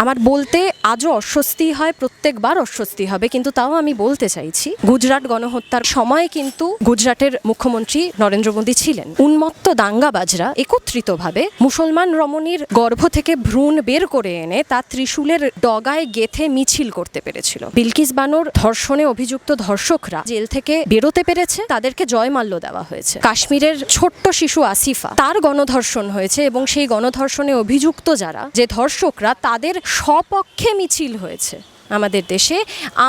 আমার বলতে আজও অস্বস্তি হয়, প্রত্যেকবার অস্বস্তি হবে, কিন্তু তাও আমি বলতে চাইছি গুজরাট গণহত্যার সময় কিন্তু গুজরাটের মুখ্যমন্ত্রী নরেন্দ্র মোদী ছিলেন। উন্মত্ত দাঙ্গাবাজরা একত্রিতভাবে মুসলমান রমণীর গর্ভ থেকে ভ্রূণ বের করে এনে তা ত্রিশূলের ডগায় গেথে মিছিল করতে পেরেছিল। বিলকিস বানোর ধর্ষণে অভিযুক্ত ধর্ষকরা জেল থেকে বেরোতে পেরেছে, তাদেরকে জয়মাল্য দেওয়া হয়েছে। কাশ্মীরের ছোট্ট শিশু আসিফা, তার গণধর্ষণ হয়েছে এবং সেই গণধর্ষণে অভিযুক্ত যারা যে ধর্ষকরা, তাদের সপক্ষে মিছিল হয়েছে আমাদের দেশে।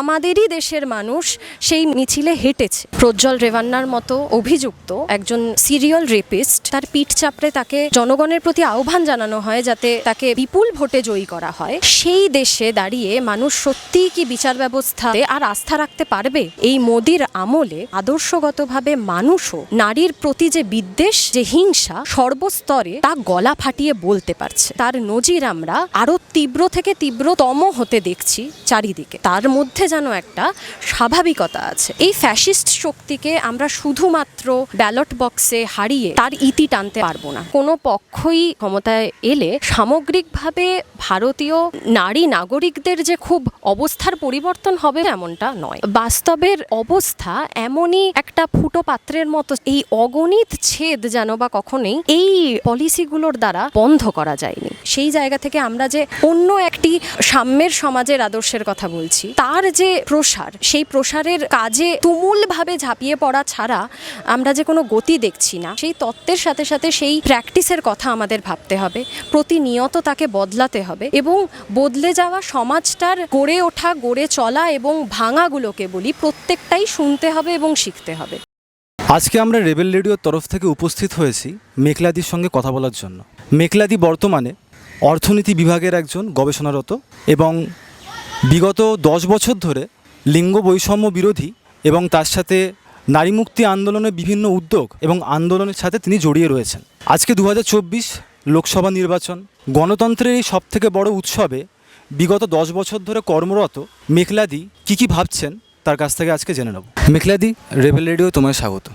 আমাদেরই দেশের মানুষ সেই মিছিলে হেঁটেছে। প্রজ্জ্বল রেভান্নার মতো অভিযুক্ত একজন সিরিয়াল রেপিস্ট, তার পিঠ চাপড়ে তাকে জনগণের প্রতি আহ্বান জানানো হয় যাতে তাকে বিপুল ভোটে জয়ী করা হয়। সেই দেশে দাঁড়িয়ে মানুষ সত্যিই কি বিচার ব্যবস্থাতে আর আস্থা রাখতে পারবে? এই মোদির আমলে আদর্শগতভাবে মানুষও নারীর প্রতি যে বিদ্বেষ, যে হিংসা সর্বস্তরে, তা গলা ফাটিয়ে বলতে পারছে। তার নজির আমরা আরো তীব্র থেকে তীব্রতম হতে দেখছি চারিদিকে। তার মধ্যে যেন একটা স্বাভাবিকতা আছে। এই ফ্যাসিস্ট শক্তিকে আমরা শুধুমাত্র ব্যালট বক্সে হারিয়ে তার ইতি টানতে পারবো না। কোনো পক্ষই ক্ষমতায় এলে সামগ্রিকভাবে ভারতীয় নারী নাগরিকদের যে খুব অবস্থার পরিবর্তন হবে এমনটা নয়। বাস্তবের অবস্থা এমনই একটা ফুটো পাত্রের মতো, এই অগণিত ছেদ যেন বা কখনোই এই পলিসিগুলোর দ্বারা বন্ধ করা যায়নি। সেই জায়গা থেকে আমরা যে অন্য একটি সাম্যের সমাজের আদর্শের কথা বলছি, তার যে প্রসার, সেই প্রসারের কাজে তুমুলভাবে ঝাঁপিয়ে পড়া ছাড়া আমরা যে কোনো গতি দেখছি না। সেই তত্ত্বের সাথে সাথে সেই প্র্যাকটিসের কথা আমাদের ভাবতে হবে, প্রতিনিয়ত তাকে বদলাতে হবে এবং বদলে যাওয়া সমাজটার গড়ে ওঠা, গড়ে চলা এবং ভাঙাগুলোকে বলি প্রত্যেকটাই শুনতে হবে এবং শিখতে হবে। আজকে আমরা রেবেল রেডিওর তরফ থেকে উপস্থিত হয়েছি মেঘলাদির সঙ্গে কথা বলার জন্য। মেঘলাদি বর্তমানে অর্থনীতি বিভাগের একজন গবেষণারত এবং বিগত 10 বছর ধরে লিঙ্গ বৈষম্য বিরোধী এবং তার সাথে নারী মুক্তি আন্দোলনের বিভিন্ন উদ্যোগ এবং আন্দোলনের সাথে তিনি জড়িয়ে রয়েছেন। আজকে 2024 লোকসভা নির্বাচন, গণতন্ত্রের এই সবথেকে বড় উৎসবে বিগত 10 বছর ধরে কর্মরত মেঘলাদি কী ভাবছেন তার কাছ থেকে আজকে জেনে নেব। মেঘলাদি, রেবেল রেডিও তোমায় স্বাগত।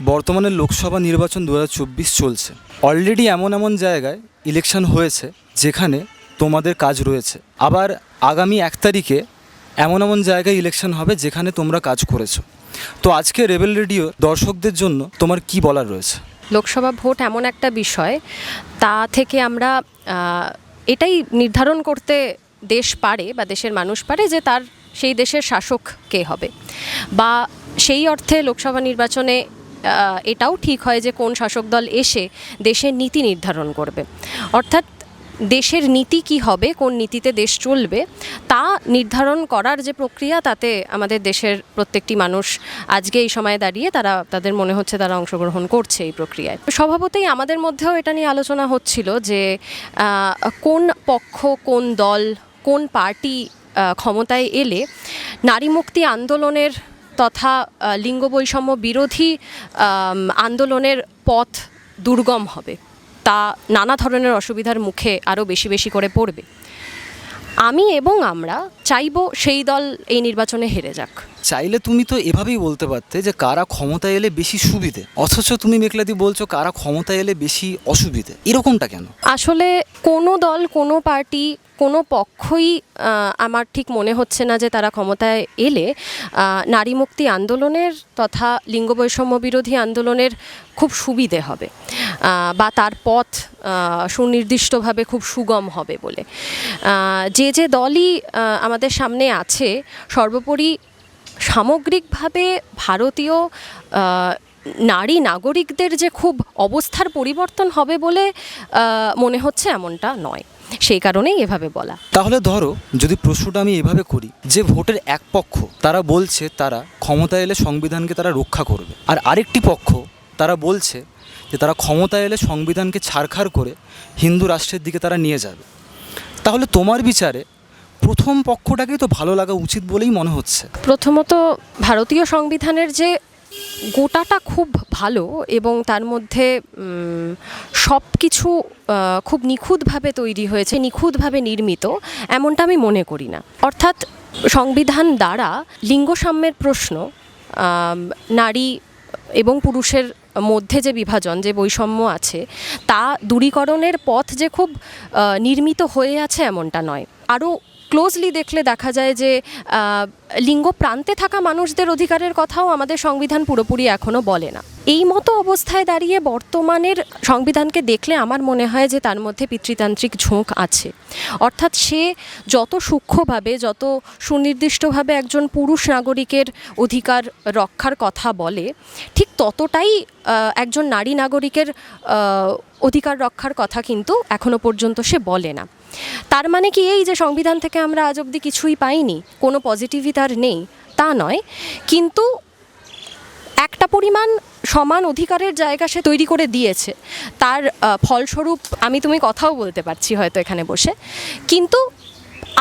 বর্তমানে লোকসভা নির্বাচন 2024 চলছে। অলরেডি এমন জায়গায় ইলেকশন হয়েছে যেখানে তোমাদের কাজ রয়েছে, আবার আগামী 1 তারিখে এমন জায়গায় ইলেকশন হবে যেখানে তোমরা কাজ করেছো। তো আজকে রেবেল রেডিও দর্শকদের জন্য তোমার কি বলার রয়েছে? লোকসভা ভোট এমন একটা বিষয়, তা থেকে আমরা এটাই নির্ধারণ করতে দেশ পারে বা দেশের মানুষ পারে যে তার সেই দেশের শাসক কে হবে, বা সেই অর্থে লোকসভা নির্বাচনে এটাও ঠিক হয় যে কোন শাসক দল এসে দেশের নীতি নির্ধারণ করবে। অর্থাৎ দেশের নীতি কি হবে, কোন নীতিতে দেশ চলবে, তা নির্ধারণ করার যে প্রক্রিয়া, তাতে আমাদের দেশের প্রত্যেকটি মানুষ আজকে এই সময়ে দাঁড়িয়ে তাদের মনে হচ্ছে তারা অংশগ্রহণ করছে এই প্রক্রিয়ায়। স্বভাবতই আমাদের মধ্যেও এটা নিয়ে আলোচনা হচ্ছিল যে কোন পক্ষ, কোন দল, কোন পার্টি ক্ষমতায় এলে নারী মুক্তি আন্দোলনের তথা লিঙ্গ বৈষম্য বিরোধী আন্দোলনের পথ দুর্গম হবে, তা নানা ধরনের অসুবিধার মুখে আরও বেশি করে পড়বে। আমি এবং আমরা চাইব সেই দল এই নির্বাচনে হেরে যাক। চাইলে তুমি তো এভাবেই বলতে পারতে যে কারা ক্ষমতায় এলে বেশি সুবিধে, অথচ তুমি মেঘলাদি বলছো কারা ক্ষমতায় এলে বেশি অসুবিধে। এরকমটা কেন? আসলে কোনো দল, কোনো পার্টি, কোনো পক্ষই আমার ঠিক মনে হচ্ছে না যে তারা ক্ষমতায় এলে নারী মুক্তি আন্দোলনের তথা লিঙ্গ বৈষম্য বিরোধী আন্দোলনের খুব সুবিধে হবে বা তার পথ সুনির্দিষ্টভাবে খুব সুগম হবে বলে। যে দলই আমাদের সামনে আছে, সর্বোপরি সামগ্রিকভাবে ভারতীয় নারী নাগরিকদের যে খুব অবস্থার পরিবর্তন হবে বলে মনে হচ্ছে এমনটা নয়। সেই কারণেই এভাবে বলা। তাহলে ধরো যদি প্রশ্নটা আমি এভাবে করি যে ভোটের এক পক্ষ তারা বলছে তারা ক্ষমতায় এলে সংবিধানকে তারা রক্ষা করবে, আর আরেকটি পক্ষ তারা বলছে যে তারা ক্ষমতায় এলে সংবিধানকে ছারখার করে হিন্দু রাষ্ট্রের দিকে তারা নিয়ে যাবে, তাহলে তোমার বিচারে প্রথম পক্ষটাকেই তো ভালো লাগা উচিত বলেই মনে হচ্ছে। প্রথমত ভারতীয় সংবিধানের যে গোটাটা খুব ভালো এবং তার মধ্যে সব কিছু খুব নিখুঁতভাবে তৈরি হয়েছে, নিখুঁতভাবে নির্মিত, এমনটা আমি মনে করি না। অর্থাৎ সংবিধান দ্বারা লিঙ্গ সাম্যের প্রশ্ন, নারী এবং পুরুষের মধ্যে যে বিভাজন, যে বৈষম্য আছে, তা দূরীকরণের পথ যে খুব নির্মিত হয়ে আছে এমনটা নয়। আরও ক্লোজলি দেখলে দেখা যায় যে লিঙ্গ প্রান্তে থাকা মানুষদের অধিকারের কথাও আমাদের সংবিধান পুরোপুরি এখনও বলে না। এই মতো অবস্থায় দাঁড়িয়ে বর্তমানের সংবিধানকে দেখলে আমার মনে হয় যে তার মধ্যে পিতৃতান্ত্রিক ঝোঁক আছে। অর্থাৎ সে যত সূক্ষ্মভাবে, যত সুনির্দিষ্টভাবে একজন পুরুষ নাগরিকের অধিকার রক্ষার কথা বলে, ঠিক ততটাই একজন নারী নাগরিকের অধিকার রক্ষার কথা কিন্তু এখনো পর্যন্ত সে বলে না। তার মানে কি এই যে সংবিধান থেকে আমরা আজ অবধি কিছুই পাইনি, কোনো পজিটিভই তার নেই, তা নয়, কিন্তু একটা পরিমাণ সমান অধিকারের জায়গা সে তৈরি করে দিয়েছে। তার ফলস্বরূপ আমি তুমি কথাও বলতে পারছি হয়তো এখানে বসে, কিন্তু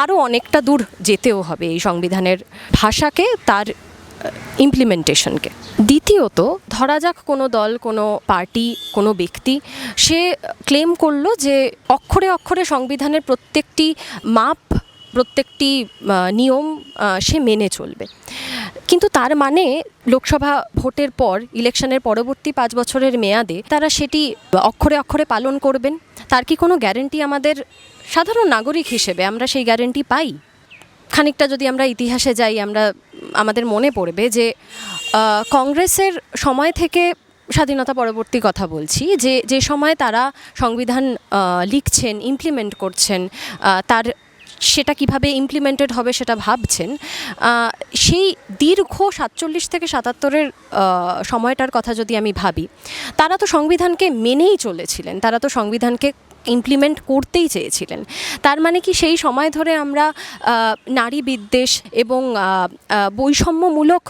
আরও অনেকটা দূর যেতেও হবে এই সংবিধানের ভাষাকে, তার ইমপ্লিমেন্টেশনকে। দ্বিতীয়ত, ধরা যাক কোনো দল, কোনো পার্টি, কোনো ব্যক্তি সে ক্লেম করলো যে অক্ষরে অক্ষরে সংবিধানের প্রত্যেকটি মাপ, প্রত্যেকটি নিয়ম সে মেনে চলবে, কিন্তু তার মানে লোকসভা ভোটের পর, ইলেকশনের পরবর্তী 5 বছরের মেয়াদে তারা সেটি অক্ষরে অক্ষরে পালন করবেন? তার কি কোনো গ্যারেন্টি আমাদের সাধারণ নাগরিক হিসেবে আমরা সেই গ্যারেন্টি পাই? খানিকটা যদি আমরা ইতিহাসে যাই, আমাদের মনে পড়বে যে কংগ্রেসের সময় থেকে, স্বাধীনতা পরবর্তী কথা বলছি, যে সময় তারা সংবিধান লিখছেন, ইমপ্লিমেন্ট করছেন, সেটা কিভাবে ইমপ্লিমেন্টেড হবে সেটা ভাবছেন, সেই দীর্ঘ 47 থেকে 77-এর সময়টার কথা যদি আমি ভাবি, তারা তো সংবিধানকে মেনেই চলেছিলেন, তারা তো সংবিধানকে ইমপ্লিমেন্ট করতেই চেয়েছিলেন। তার মানে কি সেই সময় ধরে আমরা নারী বিদ্বেষ এবং বৈষম্যমূলক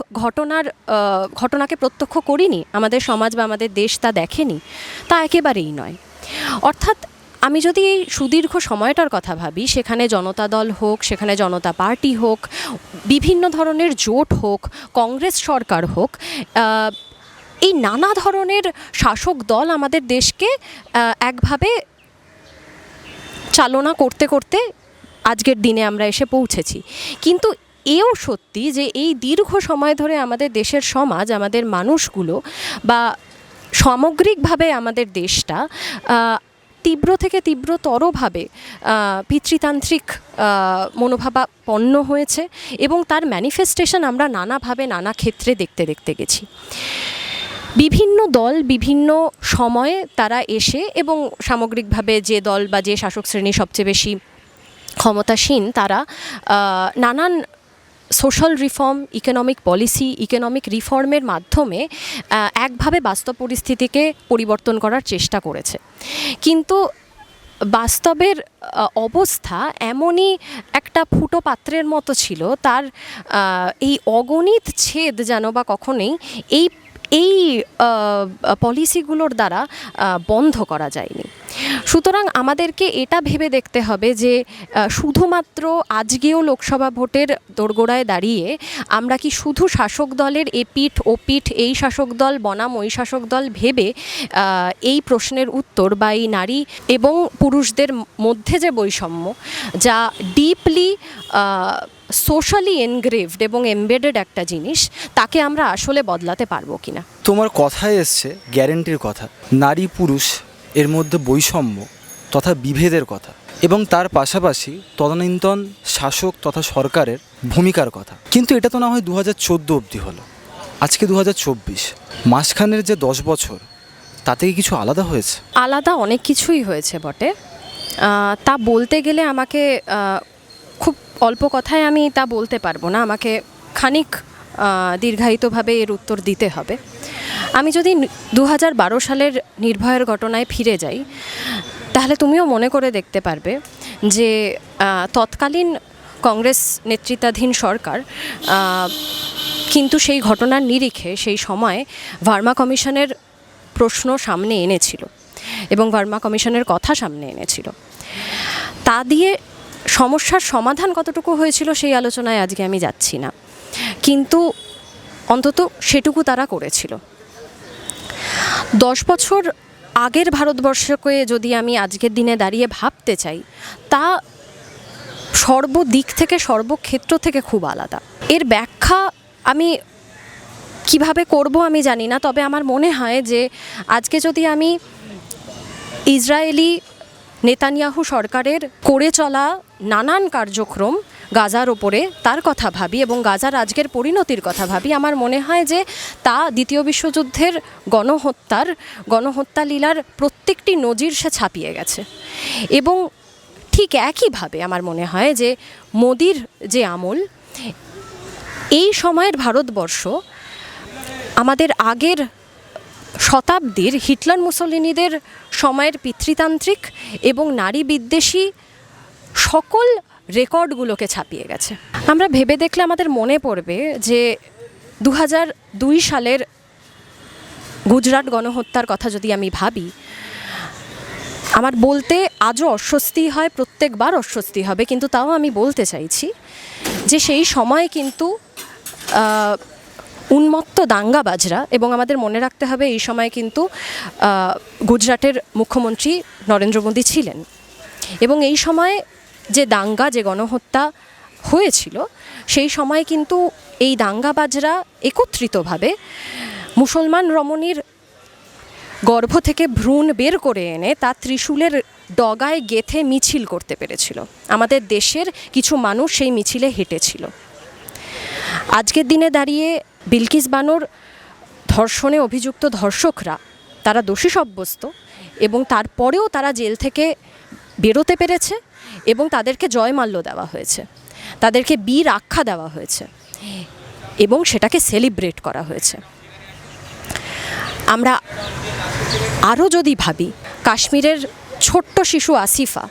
ঘটনাকে প্রত্যক্ষ করিনি? আমাদের সমাজ বা আমাদের দেশ তা দেখেনি? তা একেবারেই নয়। অর্থাৎ আমি যদি এই সুদীর্ঘ সময়টার কথা ভাবি, সেখানে জনতা দল হোক, সেখানে জনতা পার্টি হোক, বিভিন্ন ধরনের জোট হোক, কংগ্রেস সরকার হোক, এই নানা ধরনের শাসক দল আমাদের দেশকে একভাবে চালনা করতে করতে আজকের দিনে আমরা এসে পৌঁছেছি। কিন্তু এও সত্যি যে এই দীর্ঘ সময় ধরে আমাদের দেশের সমাজ, আমাদের মানুষগুলো বা সামগ্রিকভাবে আমাদের দেশটা তীব্র থেকে তীব্রতরভাবে পিতৃতান্ত্রিক মনোভাবাপন্ন হয়েছে, এবং তার ম্যানিফেস্টেশন আমরা নানাভাবে, নানা ক্ষেত্রে দেখতে গেছি। বিভিন্ন দল বিভিন্ন সময়ে তারা এসে, এবং সামগ্রিকভাবে যে দল বা যে শাসক শ্রেণী সবচেয়ে বেশি ক্ষমতাসীন, তারা নানান social reform, economic policy, economic রিফর্মের মাধ্যমে একভাবে বাস্তব পরিস্থিতিকে পরিবর্তন করার চেষ্টা করেছে। কিন্তু বাস্তবের অবস্থা এমনই একটা ফুটো পাত্রের মতো ছিল, তার এই অগণিত ছেদ যেন বা কখনোই এই পলিসিগুলোর দ্বারা বন্ধ করা যায়নি। সুতরাং আমাদেরকে এটা ভেবে দেখতে হবে যে শুধুমাত্র আজকেও লোকসভা ভোটের দোরগোড়ায় দাঁড়িয়ে আমরা কি শুধু শাসক দলের এপিঠ ওপিঠ, এই শাসক দল বনাম ওই শাসক দল ভেবে এই প্রশ্নের উত্তর বা এই নারী এবং পুরুষদের মধ্যে যে বৈষম্য, যা ডিপলি সোশ্যালি এনগ্রেভড এবং এমবেডেড একটা জিনিস, তাকে আমরা আসলে বদলাতে পারবো কিনা? তোমার কথায় এসছে গ্যারেন্টির কথা, নারী পুরুষ এর মধ্যে বৈষম্য তথা বিভেদের কথা, এবং তার পাশাপাশি তদানীন্তন শাসক তথা সরকারের ভূমিকার কথা। কিন্তু এটা তো না হয় 2014 অবধি হলো, আজকে 2024, মাঝখানের যে 10 বছর, তাতে কি কিছু আলাদা হয়েছে? আলাদা অনেক কিছুই হয়েছে বটে, তা বলতে গেলে আমাকে খুব অল্প কথায় আমি তা বলতে পারবো না, আমাকে খানিক দীর্ঘায়িতভাবে এর উত্তর দিতে হবে। আমি যদি 2012 সালের নির্ভয়ার ঘটনায় ফিরে যাই, তাহলে তুমিও মনে করে দেখতে পারবে যে তৎকালীন কংগ্রেস নেতৃত্বাধীন সরকার কিন্তু সেই ঘটনার নিরিখে সেই সময় ভার্মা কমিশনের প্রশ্ন সামনে এনেছিল এবং ভার্মা কমিশনের কথা সামনে এনেছিল। তা দিয়ে সমস্যার সমাধান কতটুকু হয়েছিল সেই আলোচনায় আজকে আমি যাচ্ছি না, কিন্তু অন্তত সেটুকু তারা করেছিল। 10 বছর আগের ভারতবর্ষকে যদি আমি আজকের দিনে দাঁড়িয়ে ভাবতে চাই, তা সর্বদিক থেকে, সর্বক্ষেত্র থেকে খুব আলাদা। এর ব্যাখ্যা আমি কিভাবে করব আমি জানি না, তবে আমার মনে হয় যে আজকে যদি আমি ইসরায়েলি নেতানিয়াহু সরকারের করে চলা নানান কার্যক্রম গাজার ওপরে তার কথা ভাবি এবং গাজার আজকের পরিণতির কথা ভাবি, আমার মনে হয় যে তা দ্বিতীয় বিশ্বযুদ্ধের গণহত্যা লীলার প্রত্যেকটি নজির সে ছাপিয়ে গেছে। এবং ঠিক একইভাবে আমার মনে হয় যে মোদির যে আমল, এই সময়ের ভারতবর্ষ আমাদের আগের শতাব্দীর হিটলার মুসোলিনিদের সময়ের পিতৃতান্ত্রিক এবং নারী বিদ্বেষী সকল রেকর্ডগুলোকে ছাপিয়ে গেছে। আমরা ভেবে দেখলে আমাদের মনে পড়বে যে 2002 সালের গুজরাট গণহত্যার কথা যদি আমি ভাবি, আমার বলতে আজও অস্বস্তি হয়, প্রত্যেকবার অস্বস্তি হবে, কিন্তু তাও আমি বলতে চাইছি যে সেই সময় কিন্তু উন্মত্ত দাঙ্গাবাজরা, এবং আমাদের মনে রাখতে হবে এই সময় কিন্তু গুজরাটের মুখ্যমন্ত্রী নরেন্দ্র মোদী ছিলেন, এবং এই সময় যে দাঙ্গা, যে গণহত্যা হয়েছিল, সেই সময় কিন্তু এই দাঙ্গাবাজরা একত্রিতভাবে মুসলমান রমণীর গর্ভ থেকে ভ্রূণ বের করে এনে তা ত্রিশূলের ডগায় গেথে মিছিল করতে পেরেছিল। আমাদের দেশের কিছু মানুষ সেই মিছিলে হেঁটেছিল। আজকের দিনে দাঁড়িয়ে বিলকিস বানোর ধর্ষণে অভিযুক্ত ধর্ষকরা তারা দোষী সাব্যস্ত, এবং তারপরেও তারা জেল থেকে বেরোতে পেরেছে এবং তাদেরকে জয়মাল্য দেওয়া হয়েছে, তাদেরকে বীর আখ্যা দেওয়া হয়েছে এবং সেটাকে সেলিব্রেট করা হয়েছে। আমরা আরও যদি ভাবি, কাশ্মীরের ছোট্ট শিশু আসিফা,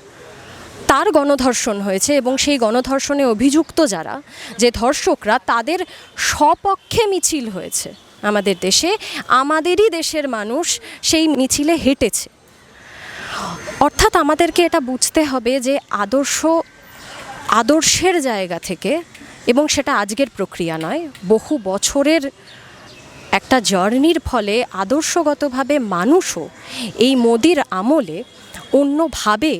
তার গণধর্ষণ হয়েছে এবং সেই গণধর্ষণে অভিযুক্ত যারা, যে ধর্ষকরা, তাদের সপক্ষে মিছিল হয়েছে আমাদের দেশে, আমাদেরই দেশের মানুষ সেই মিছিলে হেঁটেছে। অর্থাৎ আমাদেরকে এটা বুঝতে হবে যে আদর্শের জায়গা থেকে, এবং সেটা আজকের প্রক্রিয়া নয়, বহু বছরের একটা জার্নির ফলে আদর্শগতভাবে মানুষও এই মোদির আমলে অন্যভাবে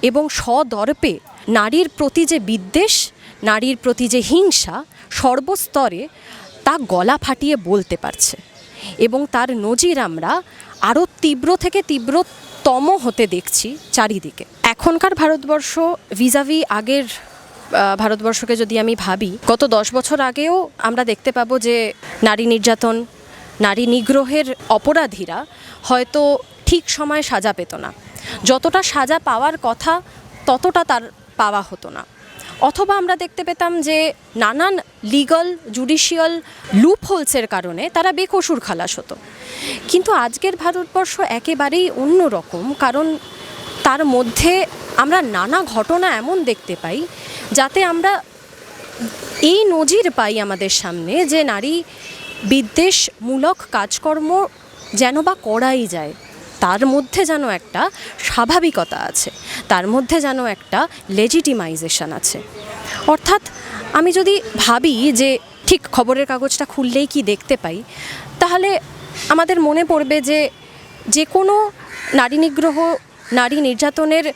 এবং সদর্পে নারীর প্রতি যে বিদ্বেষ, নারীর প্রতি যে হিংসা সর্বস্তরে, তা গলা ফাটিয়ে বলতে পারছে, এবং তার নজির আমরা আরও তীব্র থেকে তীব্রতম হতে দেখছি চারিদিকে। এখনকার ভারতবর্ষ ভিজাভি আগের ভারতবর্ষকে যদি আমি ভাবি, গত 10 বছর আগেও আমরা দেখতে পাবো যে নারী নির্যাতন, নারী নিগ্রহের অপরাধীরা হয়তো ঠিক সময়ে সাজা পেত না, যতটা সাজা পাওয়ার কথা ততটা তার পাওয়া হতো না, অথবা আমরা দেখতে পেতাম যে নানান লিগাল জুডিশিয়াল লুপহোলসের কারণে তারা বেকসুর খালাস হতো। কিন্তু আজকের ভারতবর্ষ একেবারেই অন্য রকম, কারণ তার মধ্যে আমরা নানা ঘটনা এমন দেখতে পাই যাতে আমরা এই নজির পাই আমাদের সামনে যে নারী বিদ্বেষমূলক কাজকর্ম যেন বা করাই যায়, তার মধ্যে যেন একটা স্বাভাবিকতা আছে, তার মধ্যে যেন একটা লেজিটিমাইজেশন আছে। অর্থাৎ আমি যদি ভাবি যে ঠিক খবরের কাগজটা খুললেই কি দেখতে পাই, তাহলে আমাদের মনে পড়বে যে কোনো নারী নিগ্রহ, নারী নির্যাতনের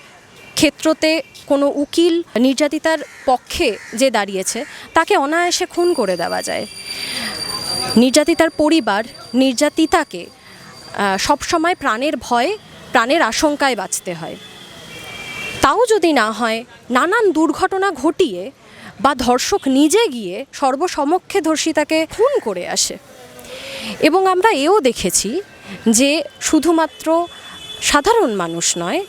ক্ষেত্রতে কোনো উকিল নির্যাতিতার পক্ষে যে দাঁড়িয়েছে তাকে অনায়াসে খুন করে দেওয়া যায়। নির্যাতিতার পরিবার নির্যাতিতাকে সবসময় প্রাণের ভয়ে, প্রাণের আশঙ্কায় বাঁচতে হয়। তাও যদি না হয়, নানান দুর্ঘটনা ঘটিয়ে বা ধর্ষক নিজে গিয়ে সর্বসমক্ষে ধর্ষিতাকে খুন করে আসে। এবং আমরা এও দেখেছি যে শুধুমাত্র সাধারণ মানুষ নয়,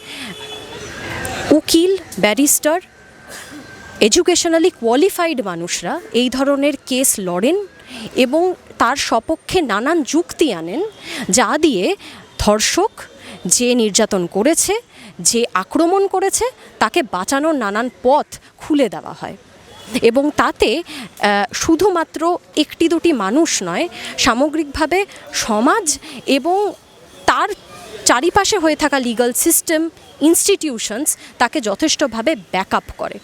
উকিল, ব্যারিস্টার, এডুকেশনালি কোয়ালিফাইড মানুষরা এই ধরনের কেস লড়েন এবং তার সপক্ষে নানান যুক্তি আনেন, যা দিয়ে ধর্ষক যে নির্যাতন করেছে, যে আক্রমণ করেছে, তাকে বাঁচানোর নানান পথ খুলে দেওয়া হয়। এবং তাতে শুধুমাত্র একটি দুটি মানুষ নয়, সামগ্রিকভাবে সমাজ এবং তার চারিপাশে হয়ে থাকা লিগ্যাল সিস্টেম, ইনস্টিটিউশনস তাকে যথেষ্টভাবে ব্যাকআপ করে।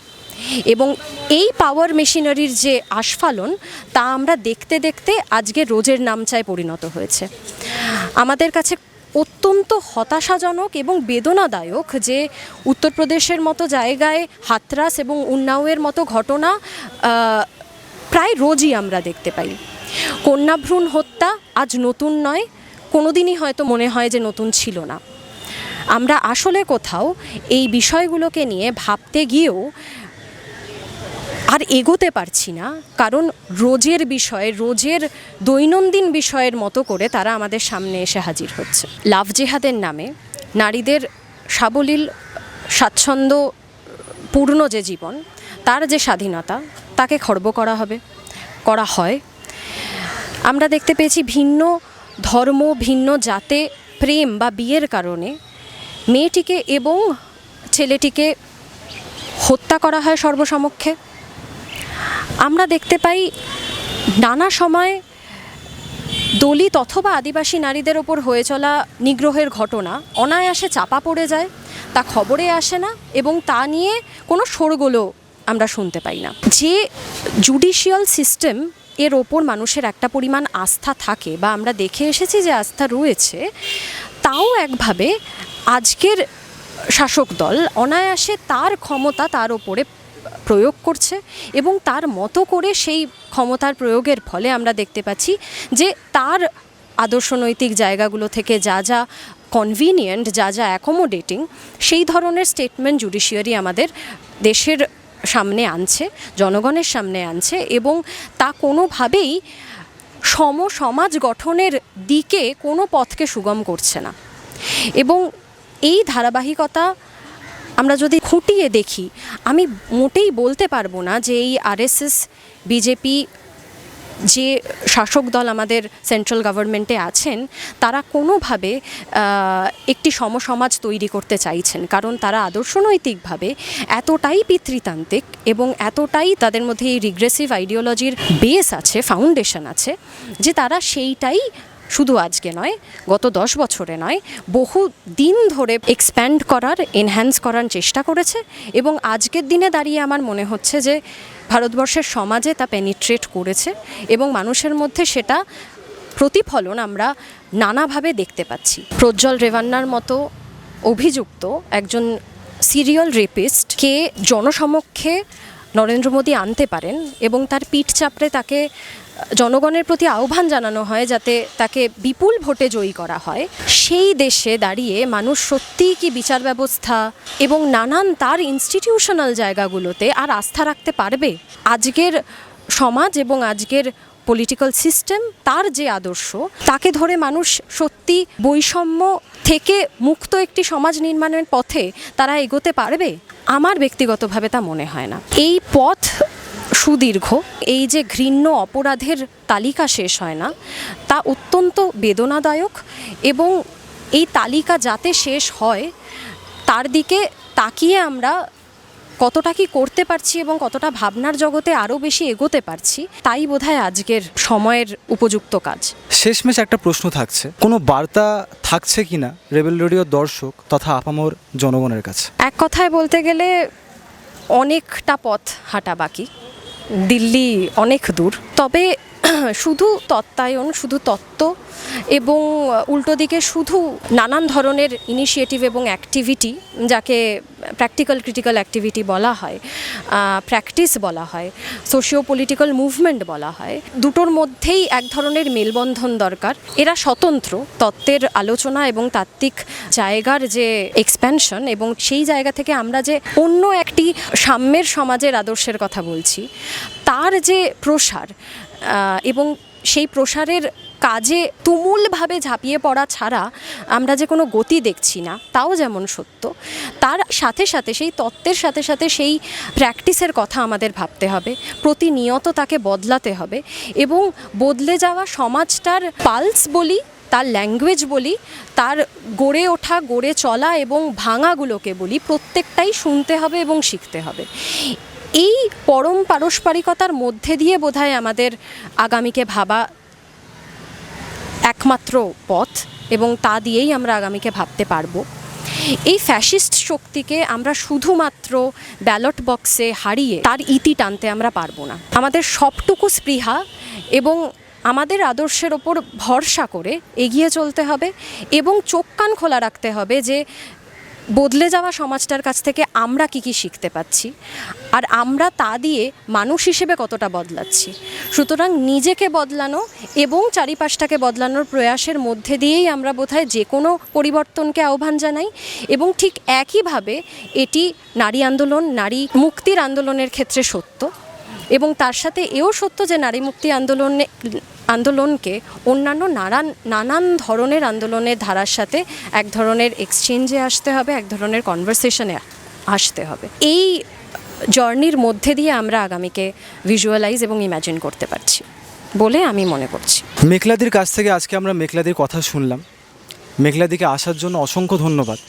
এবং এই পাওয়ার মেশিনারির যে আস্ফালন, তা আমরা দেখতে দেখতে আজকে রোজের নামচায় পরিণত হয়েছে। আমাদের কাছে অত্যন্ত হতাশাজনক এবং বেদনাদায়ক যে উত্তরপ্রদেশের মতো জায়গায় হাতরাস এবং উন্নাওয়ের মতো ঘটনা প্রায় রোজই আমরা দেখতে পাই। কন্যাভ্রূণ হত্যা আজ নতুন নয়, কোনোদিনই হয়তো মনে হয় যে নতুন ছিল না। আমরা আসলে কোথাও এই বিষয়গুলোকে নিয়ে ভাবতে গিয়েও আর এগোতে পারছি না, কারণ রোজের বিষয়, রোজের দৈনন্দিন বিষয়ের মতো করে তারা আমাদের সামনে এসে হাজির হচ্ছে। লাভ জেহাদের নামে নারীদের সাবলীল স্বাচ্ছন্দ্যপূর্ণ যে জীবন, তার যে স্বাধীনতা, তাকে খর্ব করা হয়। আমরা দেখতে পেয়েছি ভিন্ন ধর্ম, ভিন্ন জাতে প্রেম বা বিয়ের কারণে মেয়েটিকে এবং ছেলেটিকে হত্যা করা হয় সর্বসমক্ষে। আমরা দেখতে পাই নানা সময় দলিত অথবা আদিবাসী নারীদের ওপর হয়ে চলা নিগ্রহের ঘটনা অনায়াসে চাপা পড়ে যায়, তা খবরে আসে না এবং তা নিয়ে কোনো শোরগোলও আমরা শুনতে পাই না। যে জুডিশিয়াল সিস্টেম এর ওপর মানুষের একটা পরিমাণ আস্থা থাকে বা আমরা দেখে এসেছি যে আস্থা রয়েছে, তাও একভাবে আজকের শাসক দল অনায়াসে তার ক্ষমতা তার ওপরে প্রয়োগ করছে এবং তার মতো করে সেই ক্ষমতার প্রয়োগের ফলে আমরা দেখতে পাচ্ছি যে তার আদর্শনৈতিক জায়গাগুলো থেকে যা যা কনভিনিয়েন্ট, যা যা অ্যাকোমোডেটিং, সেই ধরনের স্টেটমেন্ট জুডিশিয়ারি আমাদের দেশের সামনে আনছে, জনগণের সামনে আনছে এবং তা কোনোভাবেই সমাজ গঠনের দিকে কোনো পথকে সুগম করছে না। এবং এই ধারাবাহিকতা আমরা যদি খুঁটিয়ে দেখি, আমি মোটেই বলতে পারবো না যে এই আরএসএস বিজেপি যে শাসক দল আমাদের সেন্ট্রাল গভর্নমেন্টে আছেন, তারা কোনোভাবে একটি সমসমাজ তৈরি করতে চাইছেন, কারণ তারা আদর্শনৈতিকভাবে এতটাই পিতৃতান্ত্রিক এবং এতটাই তাদের মধ্যে এই রিগ্রেসিভ আইডিওলজির বেস আছে, ফাউন্ডেশন আছে, যে তারা সেইটাই শুধু আজকে নয়, গত 10 বছরে নয়, বহু দিন ধরে এক্সপ্যান্ড করার, এনহ্যান্স করার চেষ্টা করেছে এবং আজকের দিনে দাঁড়িয়ে আমার মনে হচ্ছে যে ভারতবর্ষের সমাজে তা পেনিট্রেট করেছে এবং মানুষের মধ্যে সেটা প্রতিফলন আমরা নানাভাবে দেখতে পাচ্ছি। প্রজ্জ্বল রেভান্নার মতো অভিযুক্ত একজন সিরিয়াল রেপিস্টকে জনসমক্ষে নরেন্দ্র মোদী আনতে পারেন এবং তার পিঠ চাপড়ে তাকে জনগণের প্রতি আহ্বান জানানো হয় যাতে তাকে বিপুল ভোটে জয়ী করা হয়। সেই দেশে দাঁড়িয়ে মানুষ সত্যিই কি বিচার ব্যবস্থা এবং নানান তার ইনস্টিটিউশনাল জায়গাগুলোতে আর আস্থা রাখতে পারবে? আজকের সমাজ এবং আজকের পলিটিক্যাল সিস্টেম, তার যে আদর্শ, তাকে ধরে মানুষ সত্যি বৈষম্য থেকে মুক্ত একটি সমাজ নির্মাণের পথে তারা এগোতে পারবে? আমার ব্যক্তিগতভাবে তা মনে হয় না। এই পথ সুদীর্ঘ, এই যে ঘৃণ্য অপরাধের তালিকা শেষ হয় না, তা অত্যন্ত বেদনাদায়ক এবং এই তালিকা যাতে শেষ হয় তার দিকে তাকিয়ে আমরা কতটা কি করতে পারছি এবং কতটা ভাবনার জগতে আরও বেশি এগোতে পারছি, তাই বোধহয় আজকের সময়ের উপযুক্ত কাজ। শেষমেশ একটা প্রশ্ন থাকছে, কোনো বার্তা থাকছে কিনা রেবেল রেডিওর দর্শক তথা আপামর জনগণের কাছে? এক কথায় বলতে গেলে অনেকটা পথ হাঁটা বাকি, দিল্লি অনেক দূর। তবে শুধু তত্ত্বায়ন, শুধু তত্ত্ব এবং উল্টো দিকে শুধু নানান ধরনের ইনিশিয়েটিভ এবং অ্যাক্টিভিটি, যাকে প্র্যাকটিক্যাল ক্রিটিক্যাল অ্যাক্টিভিটি বলা হয়, প্র্যাকটিস বলা হয়, সোশিও পলিটিক্যাল মুভমেন্ট বলা হয়, দুটোর মধ্যেই এক ধরনের মেলবন্ধন দরকার। এরা স্বতন্ত্র, তত্ত্বের আলোচনা এবং তাত্ত্বিক জায়গার যে এক্সপ্যানশন এবং সেই জায়গা থেকে আমরা যে অন্য একটি সাম্যের সমাজের আদর্শের কথা বলছি, তার যে প্রসার এবং সেই প্রসারের কাজে তুমুলভাবে ঝাঁপিয়ে পড়া ছাড়া আমরা যে কোনো গতি দেখছি না, তাও যেমন সত্য, তার সাথে সাথে সেই তত্ত্বের সাথে সাথে সেই প্র্যাকটিসের কথা আমাদের ভাবতে হবে, প্রতিনিয়ত তাকে বদলাতে হবে এবং বদলে যাওয়া সমাজটার পালস বলি, তার ল্যাঙ্গুয়েজ বলি, তার গড়ে ওঠা, গড়ে চলা এবং ভাঙাগুলোকে বলি, প্রত্যেকটাই শুনতে হবে এবং শিখতে হবে। এই পরম পারস্পরিকতার মধ্যে দিয়ে বোধহয় আমাদের আগামীকে ভাবা একমাত্র পথ এবং তা দিয়েই আমরা আগামীকে ভাবতে পারবো। এই ফ্যাসিস্ট শক্তিকে আমরা শুধুমাত্র ব্যালট বক্সে হারিয়ে তার ইতি টানতে আমরা পারবো না। আমাদের সবটুকু স্পৃহা এবং আমাদের আদর্শের ওপর ভরসা করে এগিয়ে চলতে হবে এবং চোখ কান খোলা রাখতে হবে যে বদলে যাওয়া সমাজটার কাছ থেকে আমরা কি কি শিখতে পাচ্ছি, আর আমরা তা দিয়ে মানুষ হিসেবে কতটা বদলাচ্ছি। সুতরাং নিজেকে বদলানো এবং চারিপাশটাকে বদলানোর প্রয়াসের মধ্যে দিয়েই আমরা বোধহয় যে কোনো পরিবর্তনকে আহ্বান জানাই। এবং ঠিক একইভাবে এটি নারী আন্দোলন, নারী মুক্তির আন্দোলনের ক্ষেত্রে সত্য, এবং তার সাথে এও সত্য যে নারী মুক্তি আন্দোলনকে অন্যান্য নানান ধরনের আন্দোলনের ধারার সাথে এক ধরনের এক্সচেঞ্জে আসতে হবে, এক ধরনের কনভারসেশনে আসতে হবে। এই জার্নির মধ্যে দিয়ে আমরা আগামীকে ভিজুয়ালাইজ এবং ইম্যাজিন করতে পারছি বলে আমি মনে করছি। মেঘলাদির কাছ থেকে আজকে আমরা মেঘলাদির কথা শুনলাম। মেঘলাদিকে আসার জন্য অসংখ্য ধন্যবাদ।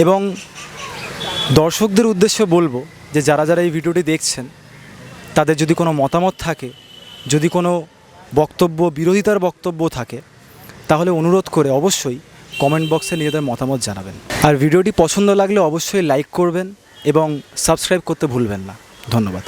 এবং দর্শকদের উদ্দেশ্যে বলবো যে যারা যারা এই ভিডিওটি দেখছেন, তাদের যদি কোনো মতামত থাকে, যদি কোনো বক্তব্য, বিরোধিতার বক্তব্য থাকে, তাহলে অনুরোধ করে অবশ্যই কমেন্ট বক্সে নিজেদের মতামত জানাবেন। আর ভিডিওটি পছন্দ লাগলে অবশ্যই লাইক করবেন এবং সাবস্ক্রাইব করতে ভুলবেন না। ধন্যবাদ।